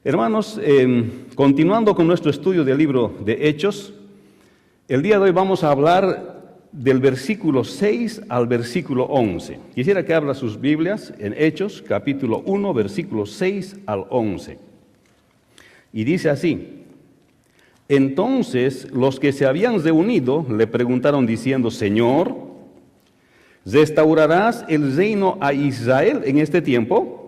Hermanos, continuando con nuestro estudio del libro de Hechos, el día de hoy vamos a hablar del versículo 6 al versículo 11. Quisiera que abra sus Biblias en Hechos, capítulo 1, versículos 6 al 11. Y dice así: Entonces los que se habían reunido le preguntaron diciendo: Señor, ¿restaurarás el reino a Israel en este tiempo?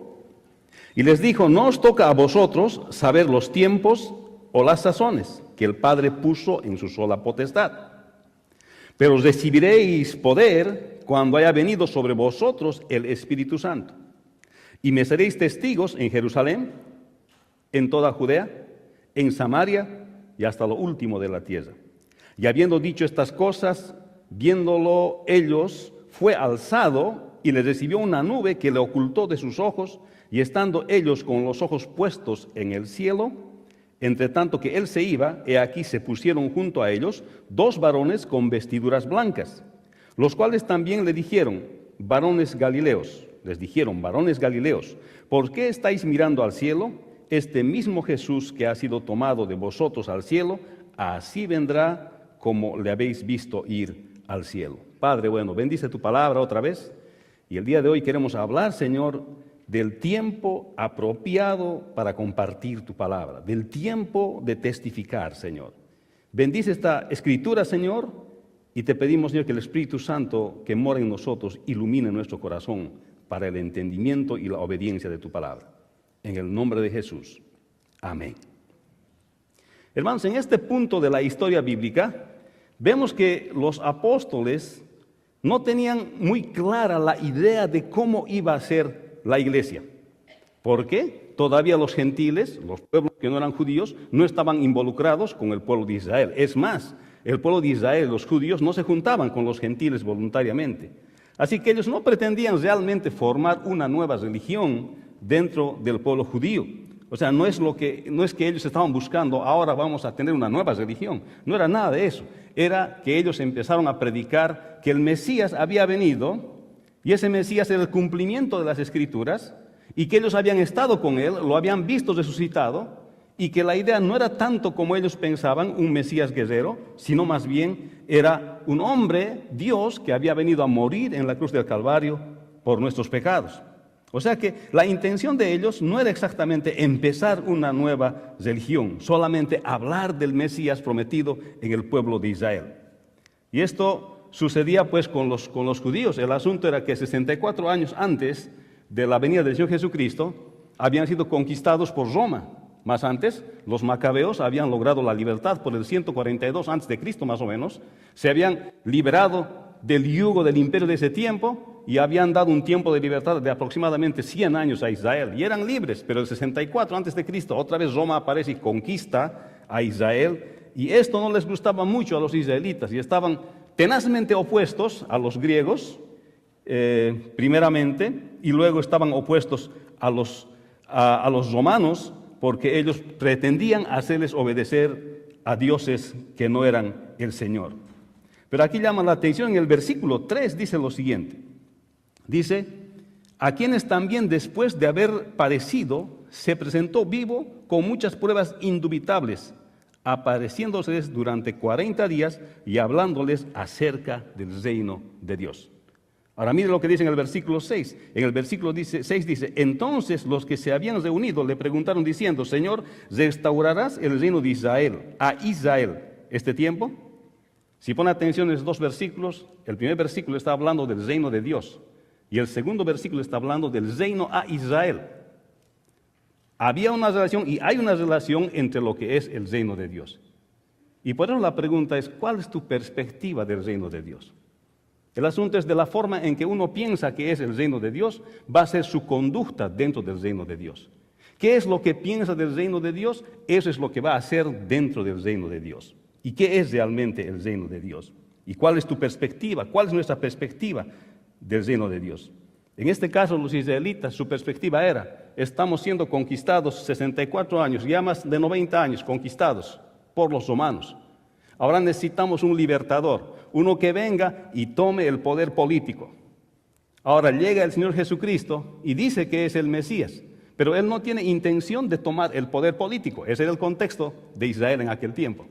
Y les dijo: no os toca a vosotros saber los tiempos o las sazones que el Padre puso en su sola potestad. Pero recibiréis poder cuando haya venido sobre vosotros el Espíritu Santo. Y me seréis testigos en Jerusalén, en toda Judea, en Samaria y hasta lo último de la tierra. Y habiendo dicho estas cosas, viéndolo ellos, fue alzado y le recibió una nube que le ocultó de sus ojos. Y estando ellos con los ojos puestos en el cielo, entre tanto que él se iba, he aquí se pusieron junto a ellos 2 varones con vestiduras blancas, los cuales también le dijeron: varones Galileos, ¿por qué estáis mirando al cielo? Este mismo Jesús que ha sido tomado de vosotros al cielo, así vendrá como le habéis visto ir al cielo. Padre bueno, bendice tu palabra otra vez, y el día de hoy queremos hablar, Señor, del tiempo apropiado para compartir tu palabra, del tiempo de testificar, Señor. Bendice esta escritura, Señor, y te pedimos, Señor, que el Espíritu Santo que mora en nosotros ilumine nuestro corazón para el entendimiento y la obediencia de tu palabra. En el nombre de Jesús. Amén. Hermanos, en este punto de la historia bíblica, vemos que los apóstoles no tenían muy clara la idea de cómo iba a ser la iglesia. ¿Por qué? Todavía los gentiles, los pueblos que no eran judíos, no estaban involucrados con el pueblo de Israel. Es más, el pueblo de Israel, los judíos, no se juntaban con los gentiles voluntariamente. Así que ellos no pretendían realmente formar una nueva religión dentro del pueblo judío. O sea, no es que ellos estaban buscando: ahora vamos a tener una nueva religión. No era nada de eso. Era que ellos empezaron a predicar que el Mesías había venido, y ese Mesías era el cumplimiento de las Escrituras, y que ellos habían estado con él, lo habían visto resucitado, y que la idea no era tanto como ellos pensaban, un Mesías guerrero, sino más bien era un hombre, Dios, que había venido a morir en la cruz del Calvario por nuestros pecados. O sea que la intención de ellos no era exactamente empezar una nueva religión, solamente hablar del Mesías prometido en el pueblo de Israel. Y esto sucedía pues con los judíos. El asunto era que 64 años antes de la venida del Señor Jesucristo habían sido conquistados por Roma. Más antes, los macabeos habían logrado la libertad por el 142 antes de Cristo más o menos. Se habían liberado del yugo del imperio de ese tiempo y habían dado un tiempo de libertad de aproximadamente 100 años a Israel. Y eran libres, pero el 64 antes de Cristo otra vez Roma aparece y conquista a Israel. Y esto no les gustaba mucho a los israelitas y estaban tenazmente opuestos a los griegos, primeramente, y luego estaban opuestos a los romanos, porque ellos pretendían hacerles obedecer a dioses que no eran el Señor. Pero aquí llama la atención, en el versículo 3 dice lo siguiente. Dice: a quienes también después de haber padecido, se presentó vivo con muchas pruebas indubitables, apareciéndoles durante 40 días y hablándoles acerca del reino de Dios. Ahora mire lo que dice en el versículo 6. En el versículo 6 dice: entonces los que se habían reunido le preguntaron diciendo: Señor, ¿restaurarás el reino de Israel, a Israel, este tiempo? Si pone atención en esos 2 versículos, el primer versículo está hablando del reino de Dios y el segundo versículo está hablando del reino a Israel. Había una relación y hay una relación entre lo que es el reino de Dios. Y por eso la pregunta es: ¿cuál es tu perspectiva del reino de Dios? El asunto es de la forma en que uno piensa que es el reino de Dios, va a ser su conducta dentro del reino de Dios. ¿Qué es lo que piensa del reino de Dios? Eso es lo que va a hacer dentro del reino de Dios. ¿Y qué es realmente el reino de Dios? ¿Y cuál es tu perspectiva? ¿Cuál es nuestra perspectiva del reino de Dios? En este caso, los israelitas, su perspectiva era: estamos siendo conquistados 64 años, ya más de 90 años conquistados por los romanos. Ahora necesitamos un libertador, uno que venga y tome el poder político. Ahora llega el Señor Jesucristo y dice que es el Mesías, pero él no tiene intención de tomar el poder político. Ese era el contexto de Israel en aquel tiempo.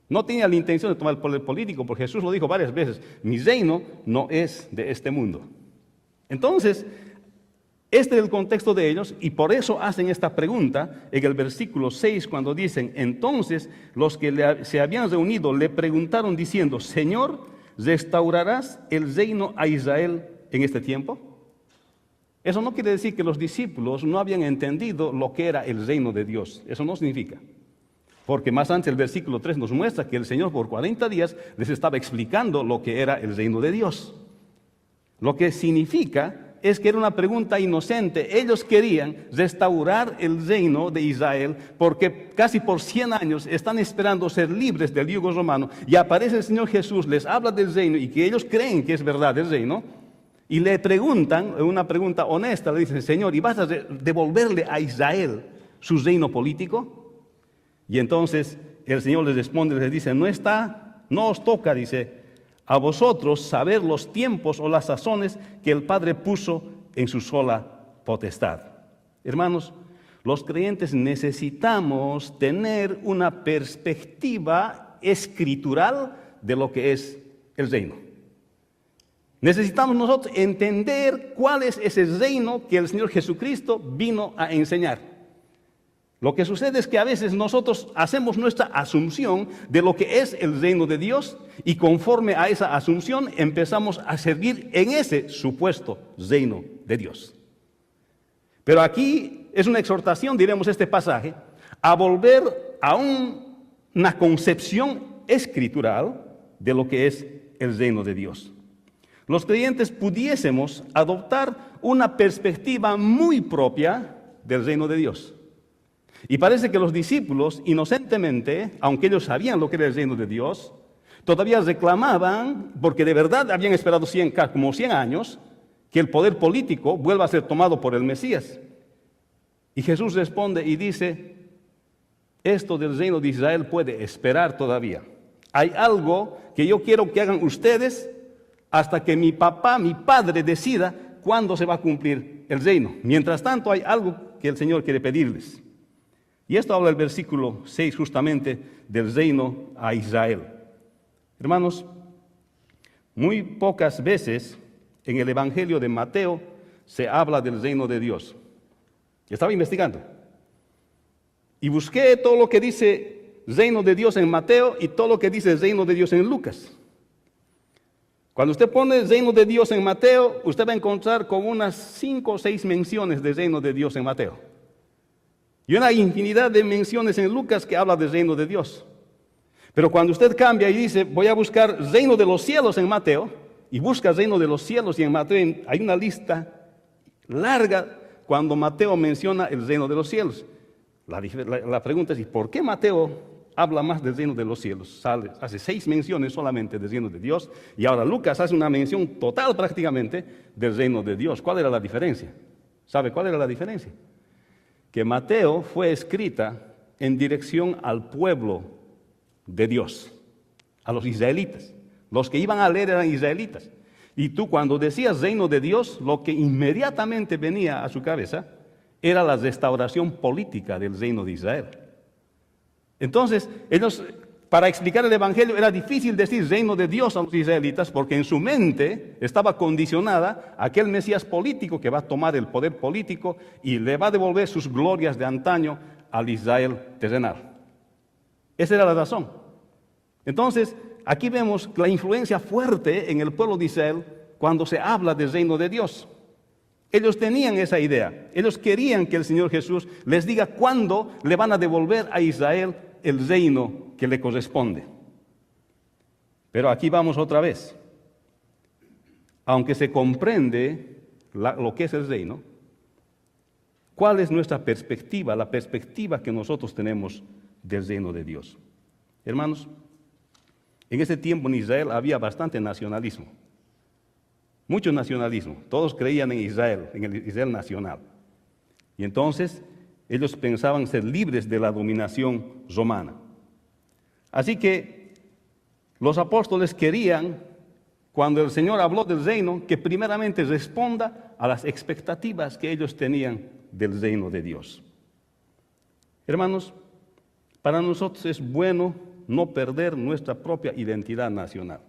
No tenía la intención de tomar el poder político, porque Jesús lo dijo varias veces: mi reino no es de este mundo. Entonces, este es el contexto de ellos, y por eso hacen esta pregunta en el versículo 6, cuando dicen: entonces los que se habían reunido le preguntaron diciendo: Señor, ¿restaurarás el reino a Israel en este tiempo? Eso no quiere decir que los discípulos no habían entendido lo que era el reino de Dios. Eso no significa. Porque más antes el versículo 3 nos muestra que el Señor por 40 días les estaba explicando lo que era el reino de Dios. Lo que significa es que era una pregunta inocente. Ellos querían restaurar el reino de Israel porque casi por 100 años están esperando ser libres del yugo romano, y aparece el Señor Jesús, les habla del reino y que ellos creen que es verdad el reino, y le preguntan, una pregunta honesta, le dicen: Señor, ¿y vas a devolverle a Israel su reino político? Y entonces el Señor les responde, les dice: no os toca, dice, a vosotros saber los tiempos o las sazones que el Padre puso en su sola potestad. Hermanos, los creyentes necesitamos tener una perspectiva escritural de lo que es el reino. Necesitamos nosotros entender cuál es ese reino que el Señor Jesucristo vino a enseñar. Lo que sucede es que a veces nosotros hacemos nuestra asunción de lo que es el reino de Dios, y conforme a esa asunción empezamos a servir en ese supuesto reino de Dios. Pero aquí es una exhortación, diremos este pasaje, a volver a una concepción escritural de lo que es el reino de Dios. Los creyentes pudiésemos adoptar una perspectiva muy propia del reino de Dios. Y parece que los discípulos, inocentemente, aunque ellos sabían lo que era el reino de Dios, todavía reclamaban, porque de verdad habían esperado como 100 años, que el poder político vuelva a ser tomado por el Mesías. Y Jesús responde y dice: esto del reino de Israel puede esperar todavía. Hay algo que yo quiero que hagan ustedes hasta que mi Padre decida cuándo se va a cumplir el reino. Mientras tanto, hay algo que el Señor quiere pedirles. Y esto habla el versículo 6 justamente del reino a Israel. Hermanos, muy pocas veces en el Evangelio de Mateo se habla del reino de Dios. Estaba investigando y busqué todo lo que dice reino de Dios en Mateo y todo lo que dice reino de Dios en Lucas. Cuando usted pone el reino de Dios en Mateo, usted va a encontrar con unas 5 o 6 menciones del reino de Dios en Mateo. Y una infinidad de menciones en Lucas que habla del reino de Dios. Pero cuando usted cambia y dice: voy a buscar reino de los cielos en Mateo, y busca reino de los cielos, y en Mateo hay una lista larga cuando Mateo menciona el reino de los cielos. La pregunta es: ¿y por qué Mateo habla más del reino de los cielos? Hace 6 menciones solamente del reino de Dios, y ahora Lucas hace una mención total prácticamente del reino de Dios. ¿Cuál era la diferencia? ¿Sabe cuál era la diferencia? Que Mateo fue escrita en dirección al pueblo de Dios, a los israelitas. Los que iban a leer eran israelitas. Y tú, cuando decías reino de Dios, lo que inmediatamente venía a su cabeza era la restauración política del reino de Israel. Entonces, ellos, para explicar el Evangelio, era difícil decir reino de Dios a los israelitas, porque en su mente estaba condicionada a aquel Mesías político que va a tomar el poder político y le va a devolver sus glorias de antaño al Israel terrenal. Esa era la razón. Entonces, aquí vemos la influencia fuerte en el pueblo de Israel cuando se habla del reino de Dios. Ellos tenían esa idea. Ellos querían que el Señor Jesús les diga cuándo le van a devolver a Israel el reino que le corresponde. Pero aquí vamos otra vez. Aunque se comprende lo que es el reino, ¿cuál es nuestra perspectiva, la perspectiva que nosotros tenemos del reino de Dios? Hermanos, en ese tiempo en Israel había bastante nacionalismo. Mucho nacionalismo. Todos creían en Israel, en el Israel nacional. Y entonces ellos pensaban ser libres de la dominación romana. Así que los apóstoles querían, cuando el Señor habló del reino, que primeramente responda a las expectativas que ellos tenían del reino de Dios. Hermanos, para nosotros es bueno no perder nuestra propia identidad nacional.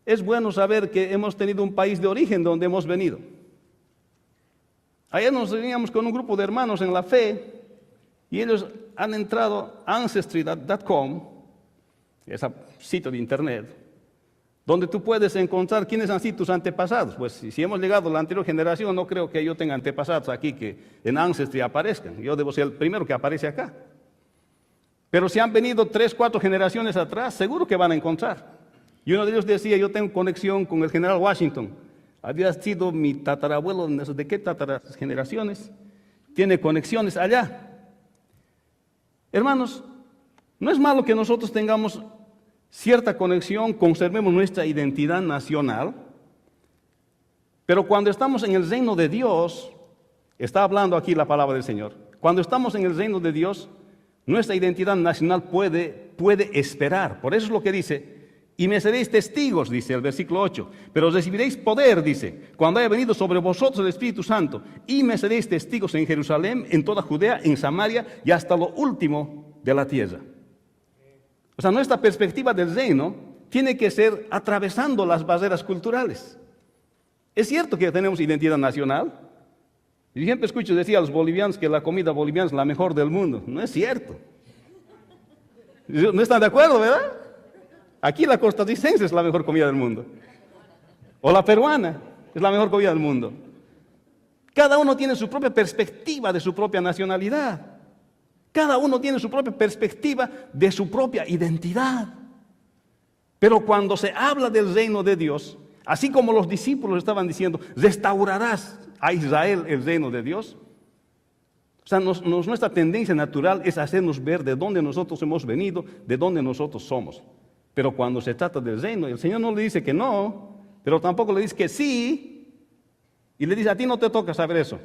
Es bueno saber que hemos tenido un país de origen donde hemos venido. Ayer nos reuníamos con un grupo de hermanos en la fe y ellos han entrado a Ancestry.com, ese sitio de internet, donde tú puedes encontrar quiénes han sido tus antepasados. Pues si hemos llegado a la anterior generación, no creo que yo tenga antepasados aquí que en Ancestry aparezcan. Yo debo ser el primero que aparece acá. Pero si han venido 3, 4 generaciones atrás, seguro que van a encontrar. Y uno de ellos decía, yo tengo conexión con el general Washington. Había sido mi tatarabuelo, no sé de qué generaciones. Tiene conexiones allá. Hermanos, no es malo que nosotros tengamos cierta conexión, conservemos nuestra identidad nacional, pero cuando estamos en el reino de Dios, está hablando aquí la palabra del Señor, cuando estamos en el reino de Dios, nuestra identidad nacional puede esperar. Por eso es lo que dice, y me seréis testigos, dice el versículo 8, pero recibiréis poder, dice, cuando haya venido sobre vosotros el Espíritu Santo, y me seréis testigos en Jerusalén, en toda Judea, en Samaria y hasta lo último de la tierra. O sea, nuestra perspectiva del reino tiene que ser atravesando las barreras culturales. Es cierto que tenemos identidad nacional. Yo siempre escucho decir a los bolivianos que la comida boliviana es la mejor del mundo. No es cierto. ¿No están de acuerdo, verdad? Aquí la costarricense es la mejor comida del mundo. O la peruana es la mejor comida del mundo. Cada uno tiene su propia perspectiva de su propia nacionalidad. Cada uno tiene su propia perspectiva de su propia identidad. Pero cuando se habla del reino de Dios, así como los discípulos estaban diciendo, restaurarás a Israel el reino de Dios. O sea, nuestra tendencia natural es hacernos ver de dónde nosotros hemos venido, de dónde nosotros somos. Pero cuando se trata del reino, el Señor no le dice que no, pero tampoco le dice que sí, y le dice, a ti no te toca saber eso.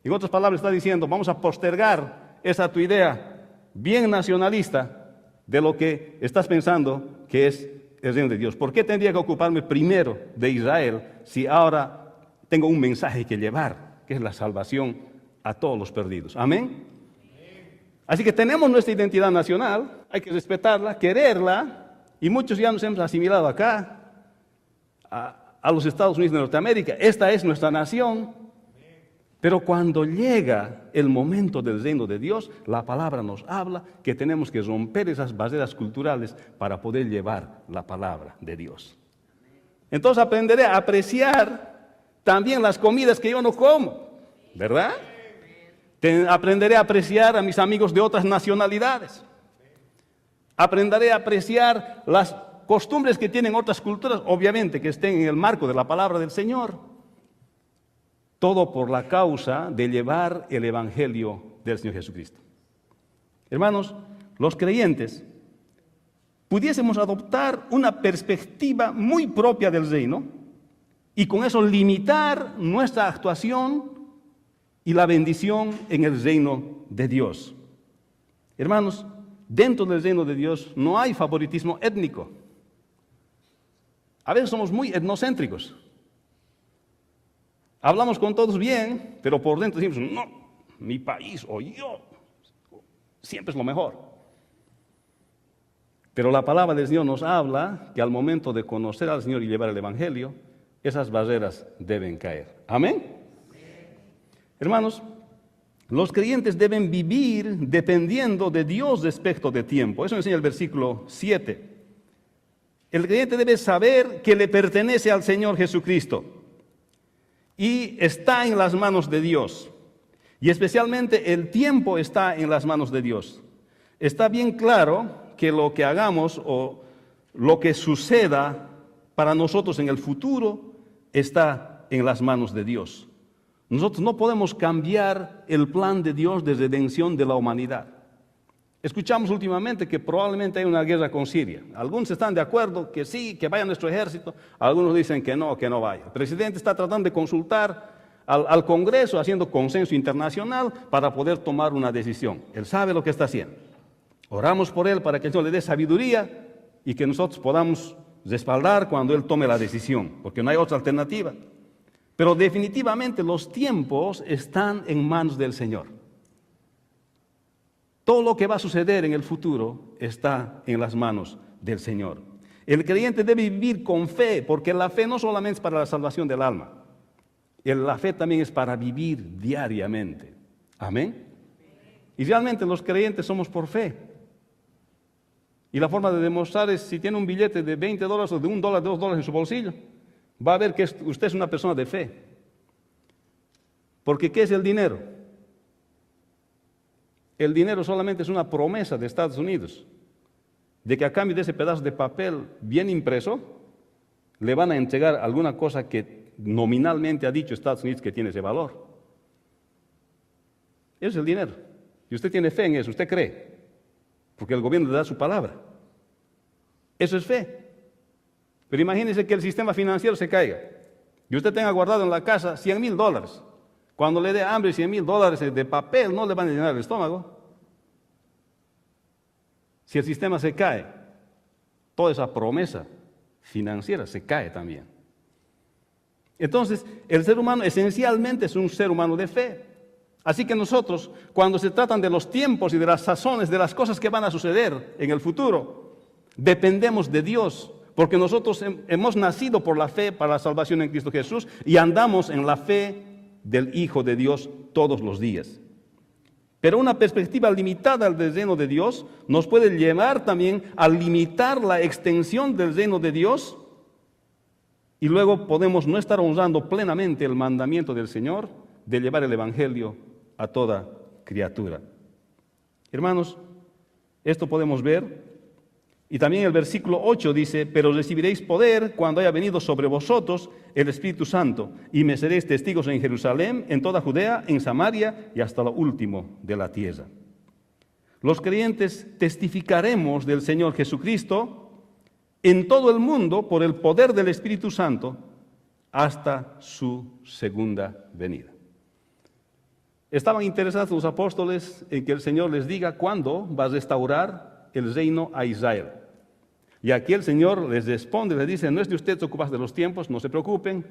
En otras palabras está diciendo, vamos a postergar esa tu idea bien nacionalista de lo que estás pensando que es el reino de Dios. ¿Por qué tendría que ocuparme primero de Israel si ahora tengo un mensaje que llevar, que es la salvación a todos los perdidos? Amén. Así que tenemos nuestra identidad nacional, hay que respetarla, quererla, y muchos ya nos hemos asimilado acá, a los Estados Unidos de Norteamérica. Esta es nuestra nación. Pero cuando llega el momento del reino de Dios, la palabra nos habla que tenemos que romper esas barreras culturales para poder llevar la palabra de Dios. Entonces aprenderé a apreciar también las comidas que yo no como, ¿verdad? Aprenderé a apreciar a mis amigos de otras nacionalidades. Aprenderé a apreciar las costumbres que tienen otras culturas, obviamente que estén en el marco de la palabra del Señor. Todo por la causa de llevar el Evangelio del Señor Jesucristo. Hermanos, los creyentes pudiésemos adoptar una perspectiva muy propia del reino y con eso limitar nuestra actuación y la bendición en el reino de Dios. Hermanos, dentro del reino de Dios no hay favoritismo étnico. A veces somos muy etnocéntricos. Hablamos con todos bien, pero por dentro decimos, no, mi país o yo, siempre es lo mejor. Pero la palabra del Señor nos habla que al momento de conocer al Señor y llevar el Evangelio, esas barreras deben caer. ¿Amén? Hermanos, los creyentes deben vivir dependiendo de Dios respecto de tiempo. Eso enseña el versículo 7. El creyente debe saber que le pertenece al Señor Jesucristo y está en las manos de Dios. Y especialmente el tiempo está en las manos de Dios. Está bien claro que lo que hagamos o lo que suceda para nosotros en el futuro está en las manos de Dios. Nosotros no podemos cambiar el plan de Dios de redención de la humanidad. Escuchamos últimamente que probablemente hay una guerra con Siria. Algunos están de acuerdo que sí, que vaya nuestro ejército. Algunos dicen que no vaya. El presidente está tratando de consultar al Congreso, haciendo consenso internacional para poder tomar una decisión. Él sabe lo que está haciendo. Oramos por él para que el Señor le dé sabiduría y que nosotros podamos respaldar cuando él tome la decisión, porque no hay otra alternativa. Pero definitivamente los tiempos están en manos del Señor. Todo lo que va a suceder en el futuro está en las manos del Señor. El creyente debe vivir con fe, porque la fe no solamente es para la salvación del alma. La fe también es para vivir diariamente. Amén. Y realmente los creyentes somos por fe. Y la forma de demostrar es si tiene un billete de $20 o de $1, $2 en su bolsillo. Va a ver que usted es una persona de fe. Porque ¿qué es el dinero? El dinero solamente es una promesa de Estados Unidos, de que a cambio de ese pedazo de papel bien impreso, le van a entregar alguna cosa que nominalmente ha dicho Estados Unidos que tiene ese valor. Eso es el dinero. Y usted tiene fe en eso, usted cree, porque el gobierno le da su palabra. Eso es fe. Pero imagínese que el sistema financiero se caiga y usted tenga guardado en la casa $100,000. Cuando le dé hambre, $100,000 de papel no le van a llenar el estómago. Si el sistema se cae, toda esa promesa financiera se cae también. Entonces, el ser humano esencialmente es un ser humano de fe. Así que nosotros, cuando se tratan de los tiempos y de las sazones, de las cosas que van a suceder en el futuro, dependemos de Dios, porque nosotros hemos nacido por la fe para la salvación en Cristo Jesús y andamos en la fe del Hijo de Dios todos los días. Pero una perspectiva limitada del reino de Dios nos puede llevar también a limitar la extensión del reino de Dios, y luego podemos no estar honrando plenamente el mandamiento del Señor de llevar el Evangelio a toda criatura. Hermanos, esto podemos ver. Y también el versículo 8 dice: pero recibiréis poder cuando haya venido sobre vosotros el Espíritu Santo, y me seréis testigos en Jerusalén, en toda Judea, en Samaria y hasta lo último de la tierra. Los creyentes testificaremos del Señor Jesucristo en todo el mundo por el poder del Espíritu Santo hasta su segunda venida. Estaban interesados los apóstoles en que el Señor les diga cuándo va a restaurar el reino a Israel. Y aquí el Señor les responde, les dice: no es de ustedes ocuparse de los tiempos, no se preocupen,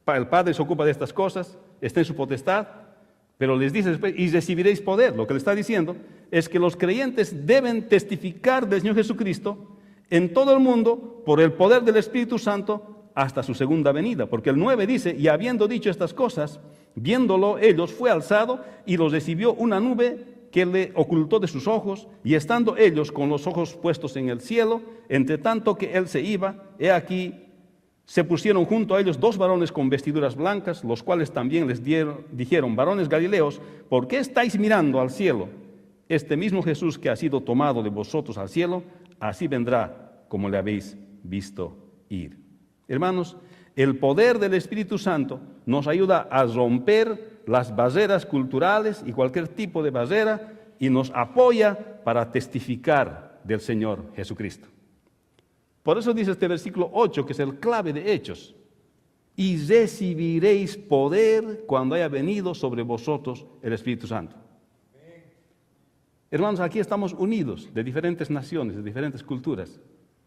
el Padre se ocupa de estas cosas, está en su potestad. Pero les dice después: y recibiréis poder. Lo que le está diciendo es que los creyentes deben testificar del Señor Jesucristo en todo el mundo por el poder del Espíritu Santo hasta su segunda venida. Porque el 9 dice: y habiendo dicho estas cosas, viéndolo ellos, fue alzado y los recibió una nube que le ocultó de sus ojos, y estando ellos con los ojos puestos en el cielo, entre tanto que él se iba, he aquí, se pusieron junto a ellos 2 varones con vestiduras blancas, los cuales también les dijeron: varones galileos, ¿por qué estáis mirando al cielo? Este mismo Jesús que ha sido tomado de vosotros al cielo, así vendrá como le habéis visto ir. Hermanos, el poder del Espíritu Santo nos ayuda a romper las barreras culturales y cualquier tipo de barrera, y nos apoya para testificar del Señor Jesucristo. Por eso dice este versículo 8, que es el clave de Hechos: y recibiréis poder cuando haya venido sobre vosotros el Espíritu Santo. Hermanos, aquí estamos unidos de diferentes naciones, de diferentes culturas,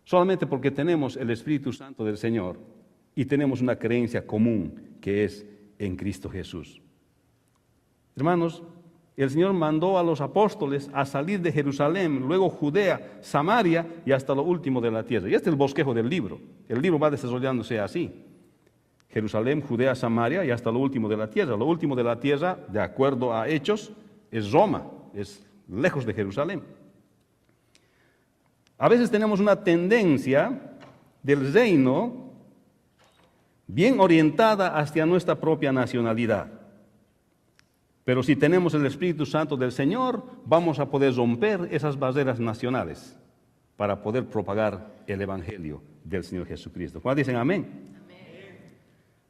solamente porque tenemos el Espíritu Santo del Señor y tenemos una creencia común que es en Cristo Jesús. Hermanos, el Señor mandó a los apóstoles a salir de Jerusalén, luego Judea, Samaria y hasta lo último de la tierra. Y este es el bosquejo del libro. El libro va desarrollándose así: Jerusalén, Judea, Samaria y hasta lo último de la tierra. Lo último de la tierra, de acuerdo a Hechos, es Roma, es lejos de Jerusalén. A veces tenemos una tendencia del reino bien orientada hacia nuestra propia nacionalidad. Pero si tenemos el Espíritu Santo del Señor, vamos a poder romper esas barreras nacionales para poder propagar el Evangelio del Señor Jesucristo. ¿Cuántos dicen amén? Amén.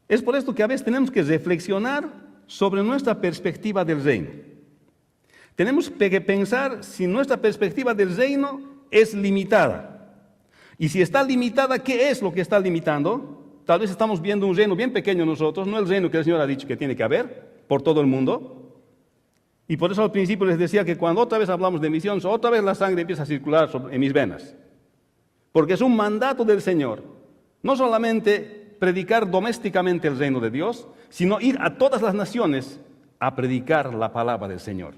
Es por esto que a veces tenemos que reflexionar sobre nuestra perspectiva del reino. Tenemos que pensar si nuestra perspectiva del reino es limitada. Y si está limitada, ¿qué es lo que está limitando? Tal vez estamos viendo un reino bien pequeño nosotros, no el reino que el Señor ha dicho que tiene que haber por todo el mundo. Y por eso al principio les decía que cuando otra vez hablamos de misión, otra vez la sangre empieza a circular en mis venas. Porque es un mandato del Señor. No solamente predicar domésticamente el reino de Dios, sino ir a todas las naciones a predicar la palabra del Señor.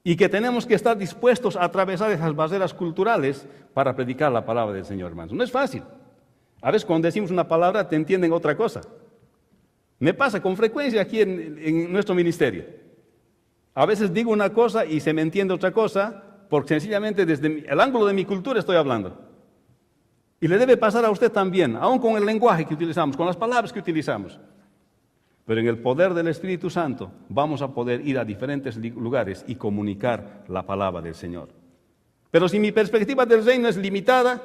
Y que tenemos que estar dispuestos a atravesar esas barreras culturales para predicar la palabra del Señor, hermanos. No es fácil. A veces cuando decimos una palabra te entienden otra cosa. Me pasa con frecuencia aquí en nuestro ministerio. A veces digo una cosa y se me entiende otra cosa, porque sencillamente desde el ángulo de mi cultura estoy hablando. Y le debe pasar a usted también, aun con el lenguaje que utilizamos, con las palabras que utilizamos. Pero en el poder del Espíritu Santo vamos a poder ir a diferentes lugares y comunicar la palabra del Señor. Pero si mi perspectiva del reino es limitada,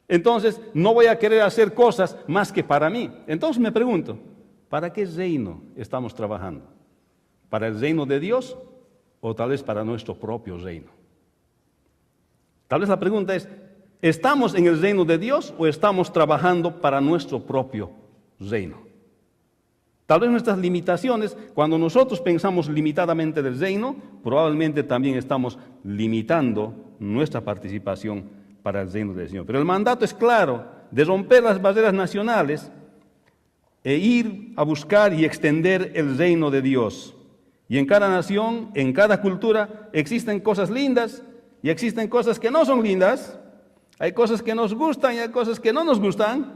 entonces no voy a querer hacer cosas más que para mí. Entonces me pregunto, ¿para qué reino estamos trabajando? ¿Para el reino de Dios o tal vez para nuestro propio reino? Tal vez la pregunta es, ¿estamos en el reino de Dios o estamos trabajando para nuestro propio reino? Tal vez nuestras limitaciones, cuando nosotros pensamos limitadamente del reino, probablemente también estamos limitando nuestra participación para el reino del Señor. Pero el mandato es claro, de romper las barreras nacionales e ir a buscar y extender el reino de Dios. Y en cada nación, en cada cultura, existen cosas lindas y existen cosas que no son lindas. Hay cosas que nos gustan y hay cosas que no nos gustan.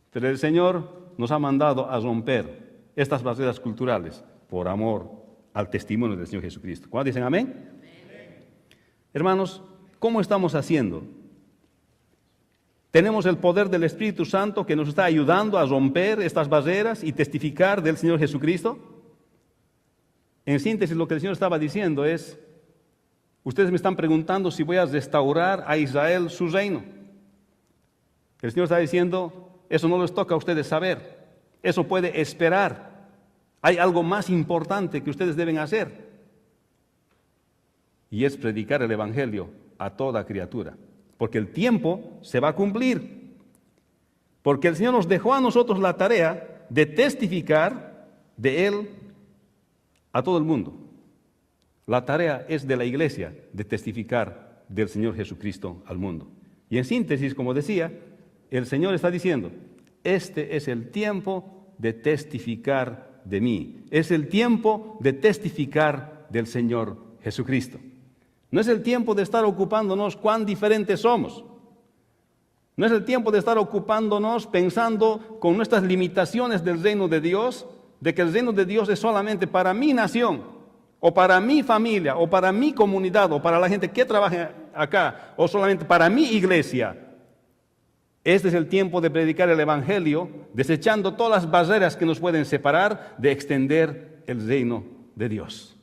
Pero el Señor nos ha mandado a romper estas barreras culturales por amor al testimonio del Señor Jesucristo. ¿Cuándo dicen amén? Amén? Hermanos, ¿cómo estamos haciendo? Tenemos el poder del Espíritu Santo que nos está ayudando a romper estas barreras y testificar del Señor Jesucristo. En síntesis, lo que el Señor estaba diciendo es, ustedes me están preguntando si voy a restaurar a Israel su reino. El Señor está diciendo, eso no les toca a ustedes saber. Eso puede esperar. Hay algo más importante que ustedes deben hacer. Y es predicar el Evangelio a toda criatura. Porque el tiempo se va a cumplir. Porque el Señor nos dejó a nosotros la tarea de testificar de Él a todo el mundo. La tarea es de la iglesia de testificar del Señor Jesucristo al mundo. Y en síntesis, como decía, el Señor está diciendo, este es el tiempo de testificar de mí. Es el tiempo de testificar del Señor Jesucristo. No es el tiempo de estar ocupándonos cuán diferentes somos. No es el tiempo de estar ocupándonos pensando con nuestras limitaciones del reino de Dios, de que el reino de Dios es solamente para mi nación, o para mi familia, o para mi comunidad, o para la gente que trabaja acá, o solamente para mi iglesia. Este es el tiempo de predicar el Evangelio, desechando todas las barreras que nos pueden separar de extender el reino de Dios.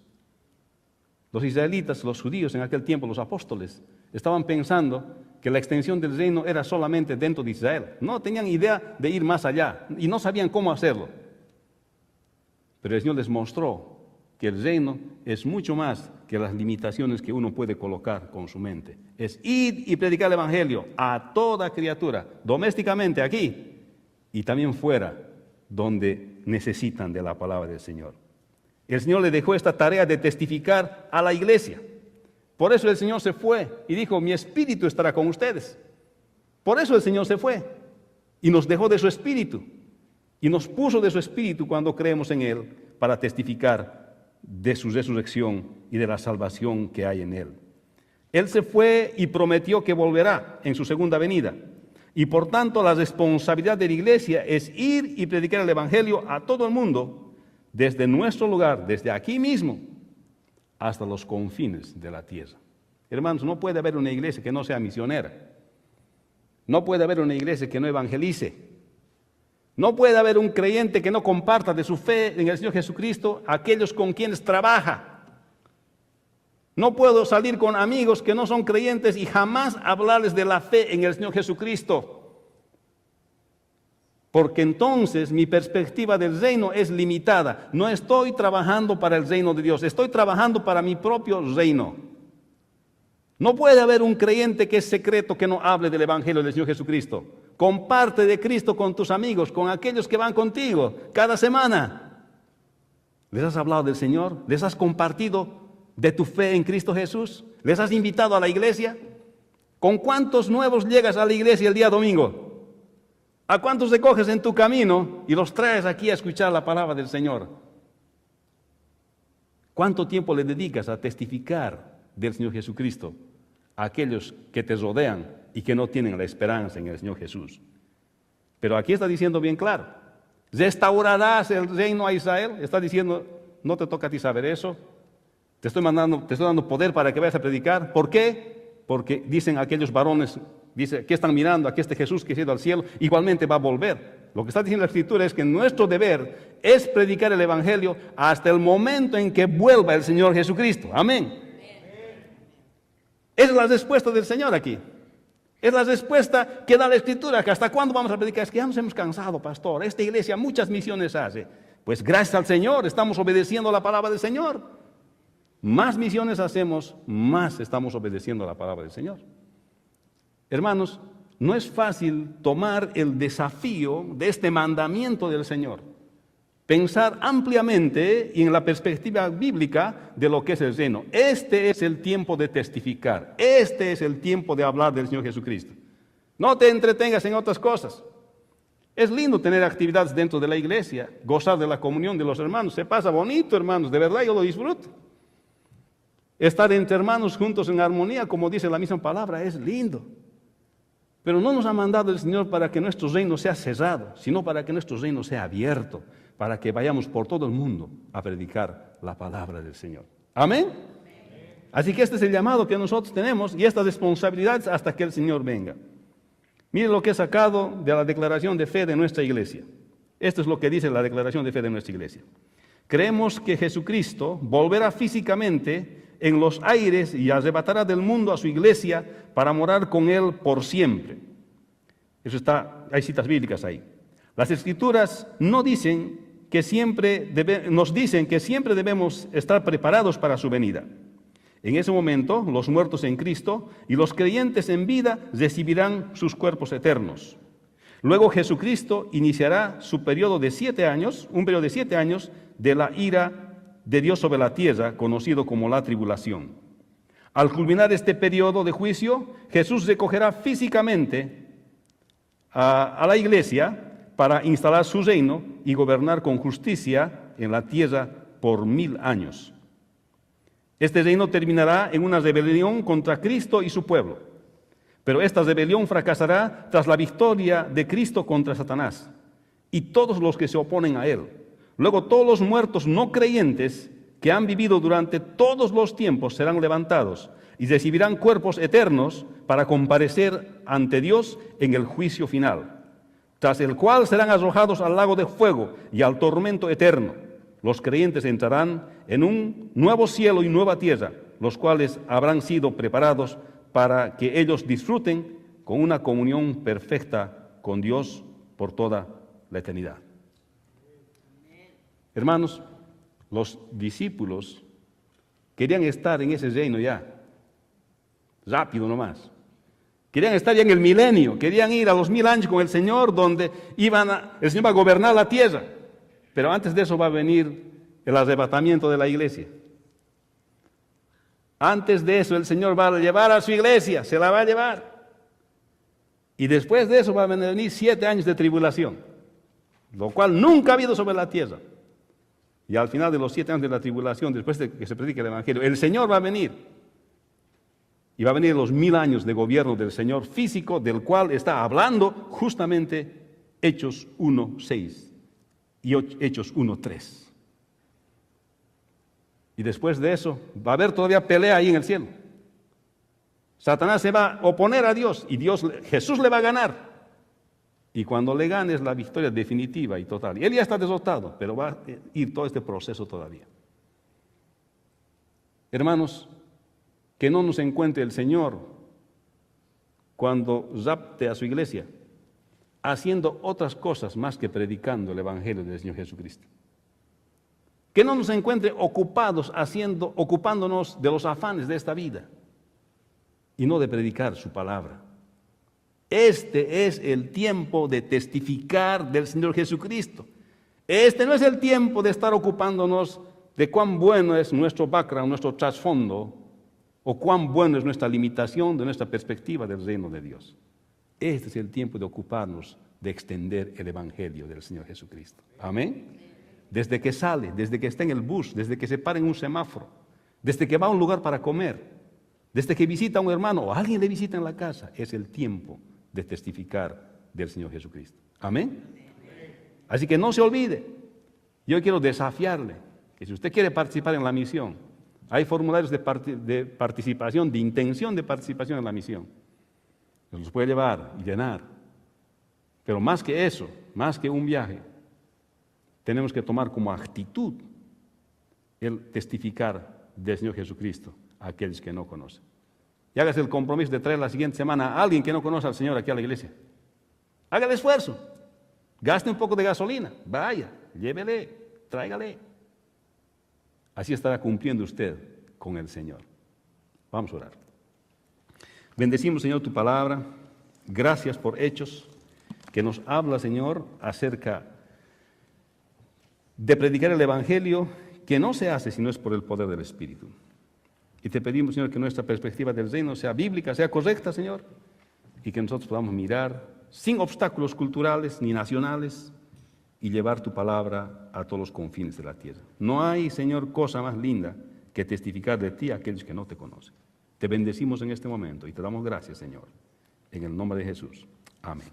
Los israelitas, los judíos en aquel tiempo, los apóstoles, estaban pensando que la extensión del reino era solamente dentro de Israel. No tenían idea de ir más allá y no sabían cómo hacerlo. Pero el Señor les mostró que el reino es mucho más que las limitaciones que uno puede colocar con su mente. Es ir y predicar el Evangelio a toda criatura, domésticamente aquí y también fuera, donde necesitan de la palabra del Señor. El Señor le dejó esta tarea de testificar a la iglesia. Por eso el Señor se fue y dijo, mi espíritu estará con ustedes. Por eso el Señor se fue y nos dejó de su espíritu y nos puso de su espíritu cuando creemos en Él para testificar de su resurrección y de la salvación que hay en Él. Él se fue y prometió que volverá en su segunda venida. Y por tanto la responsabilidad de la iglesia es ir y predicar el Evangelio a todo el mundo, desde nuestro lugar, desde aquí mismo, hasta los confines de la tierra. Hermanos, no puede haber una iglesia que no sea misionera. No puede haber una iglesia que no evangelice. No puede haber un creyente que no comparta de su fe en el Señor Jesucristo a aquellos con quienes trabaja. No puedo salir con amigos que no son creyentes y jamás hablarles de la fe en el Señor Jesucristo. Porque entonces mi perspectiva del reino es limitada. No estoy trabajando para el reino de Dios, estoy trabajando para mi propio reino. No puede haber un creyente que es secreto que no hable del Evangelio del Señor Jesucristo. Comparte de Cristo con tus amigos, con aquellos que van contigo cada semana. ¿Les has hablado del Señor? ¿Les has compartido de tu fe en Cristo Jesús? ¿Les has invitado a la iglesia? ¿Con cuántos nuevos llegas a la iglesia el día domingo? ¿A cuántos recoges en tu camino y los traes aquí a escuchar la palabra del Señor? ¿Cuánto tiempo le dedicas a testificar del Señor Jesucristo a aquellos que te rodean y que no tienen la esperanza en el Señor Jesús? Pero aquí está diciendo bien claro, restaurarás el reino a Israel. Está diciendo, no te toca a ti saber eso. Te estoy dando poder para que vayas a predicar. ¿Por qué? Porque dicen aquellos varones, dice, ¿qué están mirando? Aquí este Jesús que ha ido al cielo, igualmente va a volver. Lo que está diciendo la Escritura es que nuestro deber es predicar el Evangelio hasta el momento en que vuelva el Señor Jesucristo. Amén. Esa es la respuesta del Señor aquí. Es la respuesta que da la Escritura, que hasta cuándo vamos a predicar. Es que ya nos hemos cansado, pastor. Esta iglesia muchas misiones hace. Pues gracias al Señor estamos obedeciendo la palabra del Señor. Más misiones hacemos, más estamos obedeciendo la palabra del Señor. Hermanos, no es fácil tomar el desafío de este mandamiento del Señor. Pensar ampliamente y en la perspectiva bíblica de lo que es el reino. Este es el tiempo de testificar. Este es el tiempo de hablar del Señor Jesucristo. No te entretengas en otras cosas. Es lindo tener actividades dentro de la iglesia, gozar de la comunión de los hermanos. Se pasa bonito, hermanos, de verdad yo lo disfruto. Estar entre hermanos juntos en armonía, como dice la misma palabra, es lindo. Pero no nos ha mandado el Señor para que nuestro reino sea cerrado, sino para que nuestro reino sea abierto, para que vayamos por todo el mundo a predicar la palabra del Señor. ¿Amén? Así que este es el llamado que nosotros tenemos y estas responsabilidades hasta que el Señor venga. Miren lo que he sacado de la declaración de fe de nuestra iglesia. Esto es lo que dice la declaración de fe de nuestra iglesia. Creemos que Jesucristo volverá físicamente en los aires y arrebatará del mundo a su iglesia para morar con Él por siempre. Eso está, hay citas bíblicas ahí. Las Escrituras nos dicen que siempre debemos estar preparados para su venida. En ese momento, los muertos en Cristo y los creyentes en vida recibirán sus cuerpos eternos. Luego Jesucristo iniciará su periodo de 7 años, un periodo de 7 años de la ira de Dios sobre la tierra, conocido como la tribulación. Al culminar este periodo de juicio, Jesús recogerá físicamente a la iglesia para instalar su reino y gobernar con justicia en la tierra por 1000 años. Este reino terminará en una rebelión contra Cristo y su pueblo, pero esta rebelión fracasará tras la victoria de Cristo contra Satanás y todos los que se oponen a él. Luego todos los muertos no creyentes que han vivido durante todos los tiempos serán levantados y recibirán cuerpos eternos para comparecer ante Dios en el juicio final, tras el cual serán arrojados al lago de fuego y al tormento eterno. Los creyentes entrarán en un nuevo cielo y nueva tierra, los cuales habrán sido preparados para que ellos disfruten con una comunión perfecta con Dios por toda la eternidad. Hermanos, los discípulos querían estar en ese reino ya, rápido nomás. Querían estar ya en el milenio, querían ir a los 1000 años con el Señor, donde el Señor va a gobernar la tierra. Pero antes de eso va a venir el arrebatamiento de la iglesia. Antes de eso el Señor va a llevar a su iglesia, se la va a llevar. Y después de eso van a venir 7 años de tribulación, lo cual nunca ha habido sobre la tierra. Y al final de los 7 años de la tribulación, después de que se predique el Evangelio, el Señor va a venir. Y va a venir los 1000 años de gobierno del Señor físico, del cual está hablando justamente Hechos 1:6 y Hechos 1:3. Y después de eso, va a haber todavía pelea ahí en el cielo. Satanás se va a oponer a Dios y Jesús le va a ganar. Y cuando le gane es la victoria definitiva y total. Y él ya está derrotado, pero va a ir todo este proceso todavía. Hermanos, que no nos encuentre el Señor cuando rapte a su iglesia, haciendo otras cosas más que predicando el Evangelio del Señor Jesucristo. Que no nos encuentre ocupándonos de los afanes de esta vida y no de predicar su palabra. Este es el tiempo de testificar del Señor Jesucristo. Este no es el tiempo de estar ocupándonos de cuán bueno es nuestro background, nuestro trasfondo, o cuán bueno es nuestra limitación de nuestra perspectiva del reino de Dios. Este es el tiempo de ocuparnos de extender el Evangelio del Señor Jesucristo. Amén. Desde que sale, desde que está en el bus, desde que se para en un semáforo, desde que va a un lugar para comer, desde que visita a un hermano o alguien le visita en la casa, es el tiempo de testificar del Señor Jesucristo. Amén. Así que no se olvide. Yo quiero desafiarle que si usted quiere participar en la misión, hay formularios de participación, de intención de participación en la misión. Los puede llevar y llenar. Pero más que eso, más que un viaje, tenemos que tomar como actitud el testificar del Señor Jesucristo a aquellos que no conocen. Y hágase el compromiso de traer la siguiente semana a alguien que no conoce al Señor aquí a la iglesia. Haga el esfuerzo. Gaste un poco de gasolina. Vaya, llévele, tráigale. Así estará cumpliendo usted con el Señor. Vamos a orar. Bendecimos, Señor, tu palabra. Gracias por Hechos, que nos habla, Señor, acerca de predicar el Evangelio, que no se hace si no es por el poder del Espíritu. Y te pedimos, Señor, que nuestra perspectiva del reino sea bíblica, sea correcta, Señor, y que nosotros podamos mirar sin obstáculos culturales ni nacionales y llevar tu palabra a todos los confines de la tierra. No hay, Señor, cosa más linda que testificar de ti a aquellos que no te conocen. Te bendecimos en este momento y te damos gracias, Señor, en el nombre de Jesús. Amén.